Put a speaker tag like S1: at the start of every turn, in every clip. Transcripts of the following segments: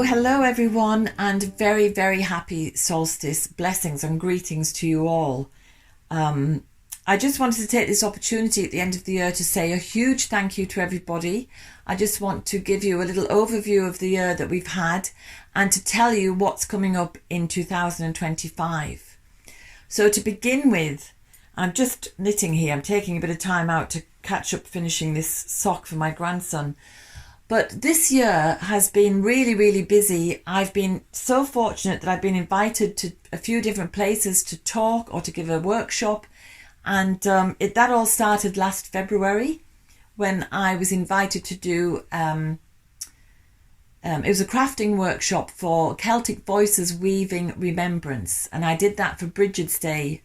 S1: Hello everyone, and very, very happy solstice. Blessings and greetings to you all. I just wanted to take this opportunity at the end of the year to say a huge thank you to everybody. I just want to give you a little overview of the year that we've had and to tell you what's coming up in 2025. So to begin with, I'm just knitting here. I'm taking a bit of time out to catch up finishing this sock for my grandson. But this year has been really, really busy. I've been so fortunate that I've been invited to a few different places to talk or to give a workshop. And that all started last February when I was invited to do, it was a crafting workshop for Celtic Voices Weaving Remembrance. And I did that for Brigid's Day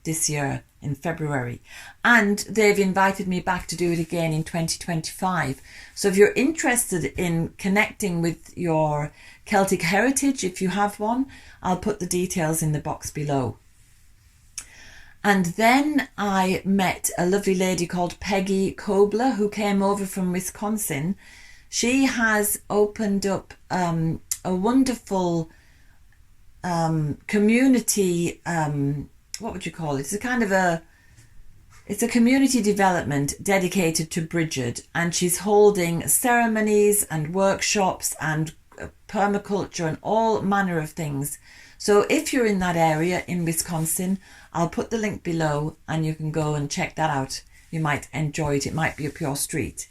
S1: this year in February, and they've invited me back to do it again in 2025. So if you're interested in connecting with your Celtic heritage, if you have one, I'll put the details in the box below. And then I met a lovely lady called Peggy Kobler who came over from Wisconsin. She has opened up a wonderful community, what would you call it? It's a community development dedicated to Brigid, and she's holding ceremonies and workshops and permaculture and all manner of things. So if you're in that area in Wisconsin, I'll put the link below and you can go and check that out. You might enjoy it. It might be up your street.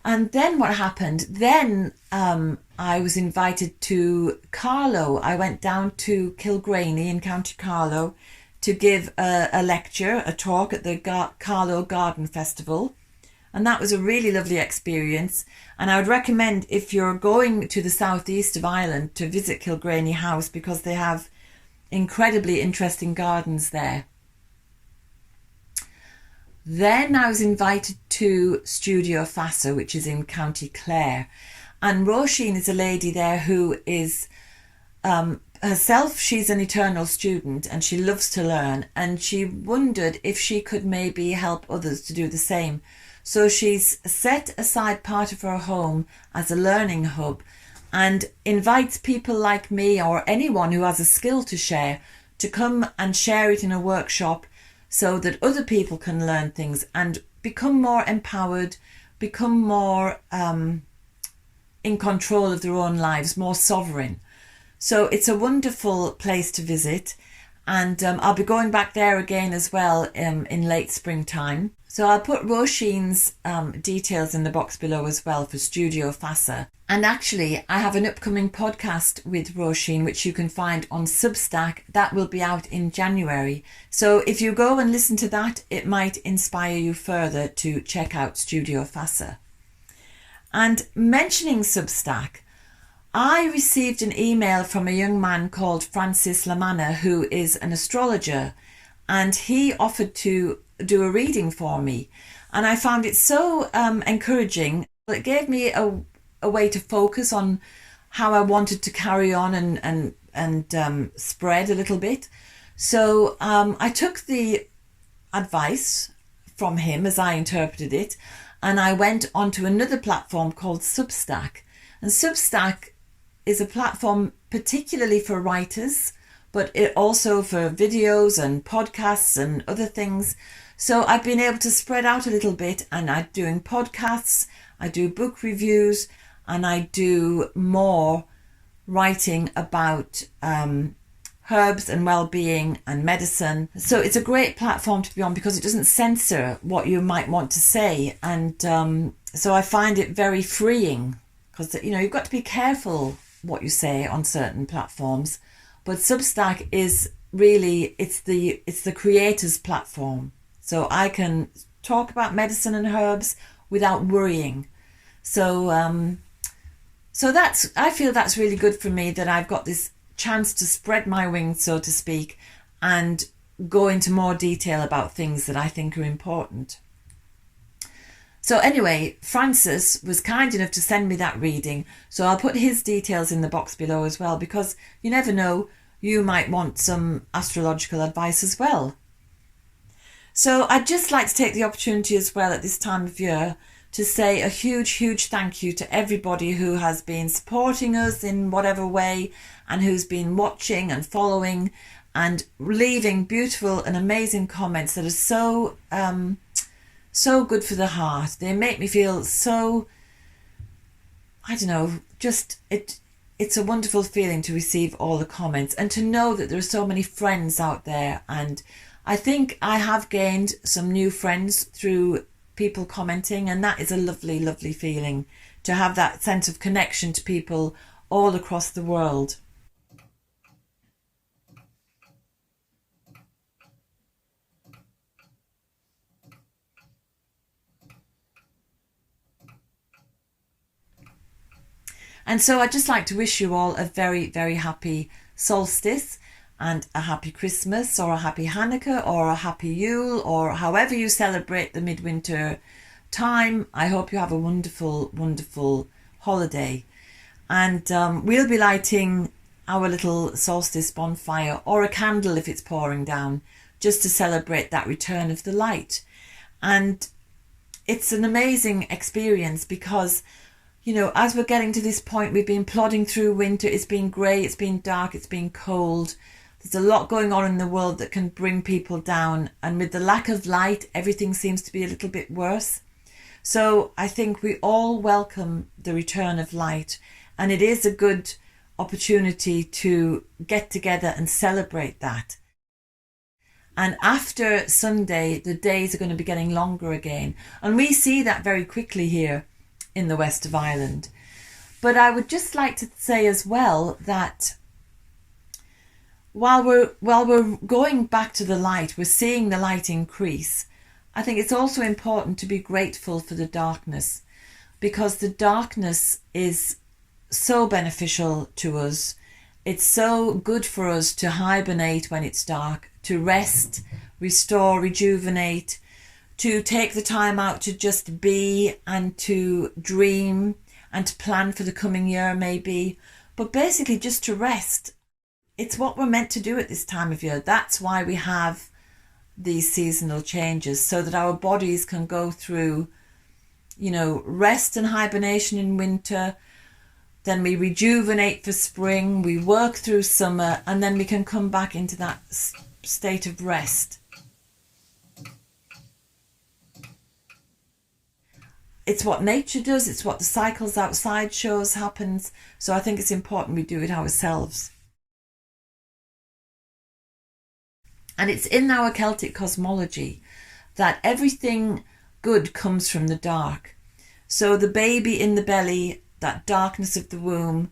S1: And then what happened? Then I was invited to Carlow. I went down to Kilgraney in County Carlow to give a lecture, a talk at the Carlow Garden Festival. And that was a really lovely experience. And I would recommend, if you're going to the southeast of Ireland, to visit Kilgraney House, because they have incredibly interesting gardens there. Then I was invited to Studio Fassa, which is in County Clare. And Roisin is a lady there who is herself, she's an eternal student and she loves to learn. And she wondered if she could maybe help others to do the same. So she's set aside part of her home as a learning hub and invites people like me or anyone who has a skill to share to come and share it in a workshop, so that other people can learn things and become more empowered, become more in control of their own lives, more sovereign. So it's a wonderful place to visit, and I'll be going back there again as well in late springtime. So I'll put Roisin's details in the box below as well for Studio Fassa. And actually, I have an upcoming podcast with Roisin, which you can find on Substack. That will be out in January. So if you go and listen to that, it might inspire you further to check out Studio Fassa. And mentioning Substack, I received an email from a young man called Francis Lamanna, who is an astrologer, and he offered to do a reading for me. And I found it so encouraging. It gave me a way to focus on how I wanted to carry on and spread a little bit. So I took the advice from him as I interpreted it, and I went onto another platform called Substack. And Substack is a platform particularly for writers, but it also for videos and podcasts and other things. So I've been able to spread out a little bit, and I'm doing podcasts, I do book reviews, and I do more writing about herbs and well-being and medicine. So it's a great platform to be on because it doesn't censor what you might want to say. And so I find it very freeing, because, you know, you've got to be careful what you say on certain platforms, but Substack is really, it's the creator's platform. So I can talk about medicine and herbs without worrying. So I feel that's really good for me, that I've got this chance to spread my wings, so to speak, and go into more detail about things that I think are important. So anyway, Francis was kind enough to send me that reading, so I'll put his details in the box below as well, because you never know, you might want some astrological advice as well. So I'd just like to take the opportunity as well at this time of year to say a huge thank you to everybody who has been supporting us in whatever way, and who's been watching and following and leaving beautiful and amazing comments that are so good for the heart. They make me feel so, I don't know, just it's a wonderful feeling to receive all the comments and to know that there are so many friends out there. And I think I have gained some new friends through people commenting, and that is a lovely feeling, to have that sense of connection to people all across the world. And so I'd just like to wish you all a very happy solstice, and a happy Christmas, or a happy Hanukkah, or a happy Yule, or however you celebrate the midwinter time. I hope you have a wonderful holiday. And we'll be lighting our little solstice bonfire, or a candle if it's pouring down, just to celebrate that return of the light. And it's an amazing experience because, you know, as we're getting to this point, we've been plodding through winter. It's been grey, it's been dark, it's been cold. There's a lot going on in the world that can bring people down. And with the lack of light, everything seems to be a little bit worse. So I think we all welcome the return of light. And it is a good opportunity to get together and celebrate that. And after Sunday, the days are going to be getting longer again. And we see that very quickly here in the west of Ireland. But I would just like to say as well that while we're going back to the light, we're seeing the light increase. I think it's also important to be grateful for the darkness, because the darkness is so beneficial to us. It's so good for us to hibernate when it's dark, to rest, restore, rejuvenate, to take the time out to just be and to dream and to plan for the coming year maybe, but basically just to rest. It's what we're meant to do at this time of year. That's why we have these seasonal changes, so that our bodies can go through, you know, rest and hibernation in winter, then we rejuvenate for spring, we work through summer, and then we can come back into that state of rest. It's what nature does, it's what the cycles outside shows happens, so I think it's important we do it ourselves. And it's in our Celtic cosmology that everything good comes from the dark. So the baby in the belly, that darkness of the womb,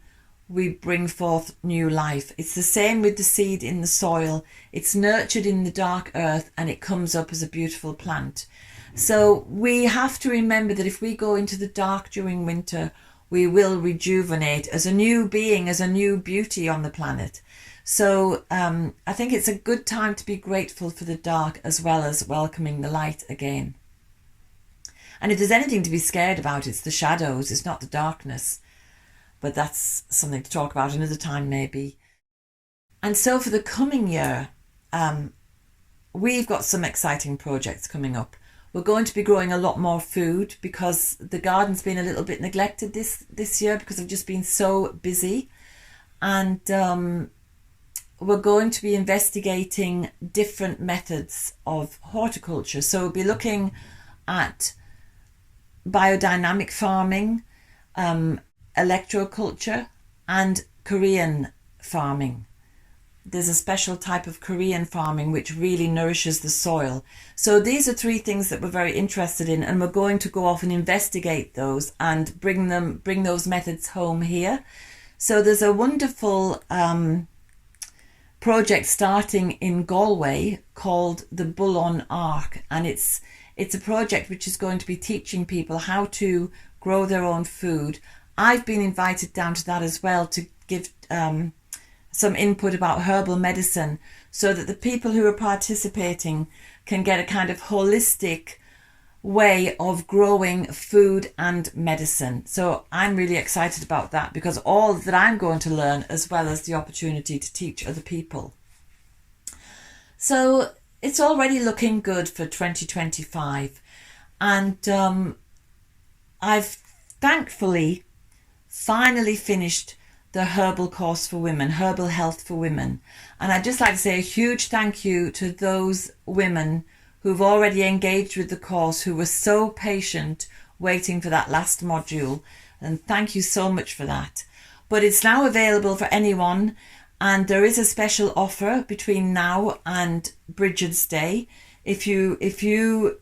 S1: we bring forth new life. It's the same with the seed in the soil. It's nurtured in the dark earth and it comes up as a beautiful plant. So we have to remember that if we go into the dark during winter, we will rejuvenate as a new being, as a new beauty on the planet. So I think it's a good time to be grateful for the dark as well as welcoming the light again. And if there's anything to be scared about, it's the shadows, it's not the darkness. But that's something to talk about another time maybe. And so for the coming year, we've got some exciting projects coming up. We're going to be growing a lot more food because the garden's been a little bit neglected this year because I've just been so busy. And we're going to be investigating different methods of horticulture. So we'll be looking at biodynamic farming, electroculture, and Korean farming. There's a special type of Korean farming which really nourishes the soil. So these are three things that we're very interested in, and we're going to go off and investigate those and bring those methods home here. So there's a wonderful project starting in Galway called the Bull on Arc, and it's a project which is going to be teaching people how to grow their own food. I've been invited down to that as well to give some input about herbal medicine, so that the people who are participating can get a kind of holistic way of growing food and medicine. So I'm really excited about that, because all that I'm going to learn, as well as the opportunity to teach other people. So it's already looking good for 2025, and I've thankfully finally finished the herbal course for women, herbal health for women. And I'd just like to say a huge thank you to those women who've already engaged with the course, who were so patient waiting for that last module. And thank you so much for that. But it's now available for anyone, and there is a special offer between now and Brigid's Day. If you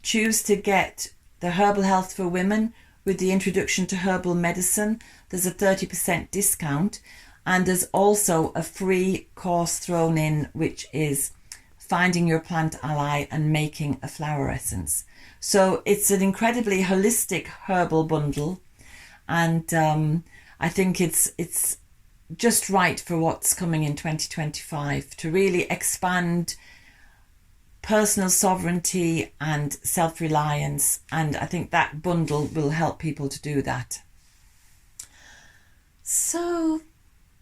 S1: choose to get the herbal health for women with the introduction to herbal medicine, there's a 30% discount, and there's also a free course thrown in, which is finding your plant ally and making a flower essence. So it's an incredibly holistic herbal bundle, and I think it's just right for what's coming in 2025, to really expand personal sovereignty and self-reliance, and I think that bundle will help people to do that. So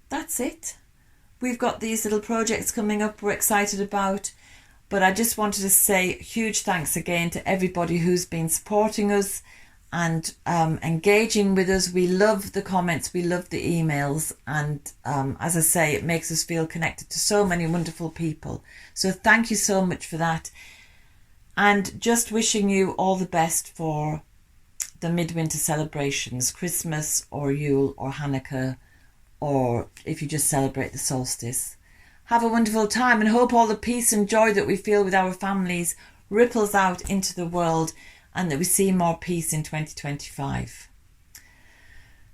S1: that's it. We've got these little projects coming up we're excited about, but I just wanted to say huge thanks again to everybody who's been supporting us and engaging with us. We love the comments, we love the emails, and as I say, it makes us feel connected to so many wonderful people. So thank you so much for that, and just wishing you all the best for the midwinter celebrations, Christmas or Yule or Hanukkah, or if you just celebrate the solstice. Have a wonderful time, and hope all the peace and joy that we feel with our families ripples out into the world, and that we see more peace in 2025.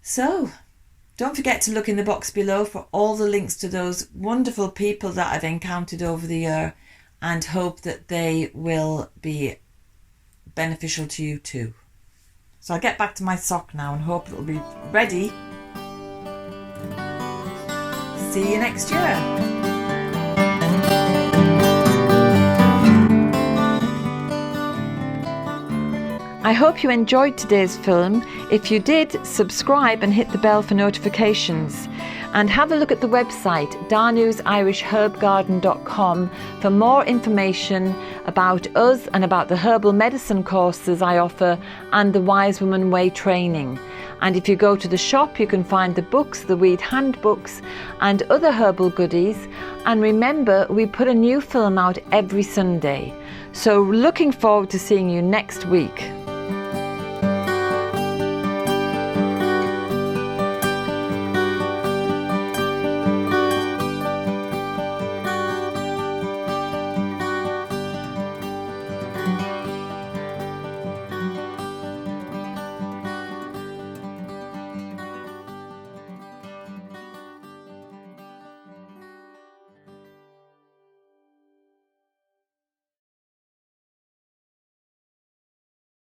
S1: So don't forget to look in the box below for all the links to those wonderful people that I've encountered over the year, and hope that they will be beneficial to you too. So I'll get back to my sock now and hope it'll be ready. See you next year. I hope you enjoyed today's film. If you did, subscribe and hit the bell for notifications. And have a look at the website danusirishherbgarden.com for more information about us and about the herbal medicine courses I offer and the Wise Woman Way training. And if you go to the shop, you can find the books, the weed handbooks and other herbal goodies. And remember, we put a new film out every Sunday. So looking forward to seeing you next week.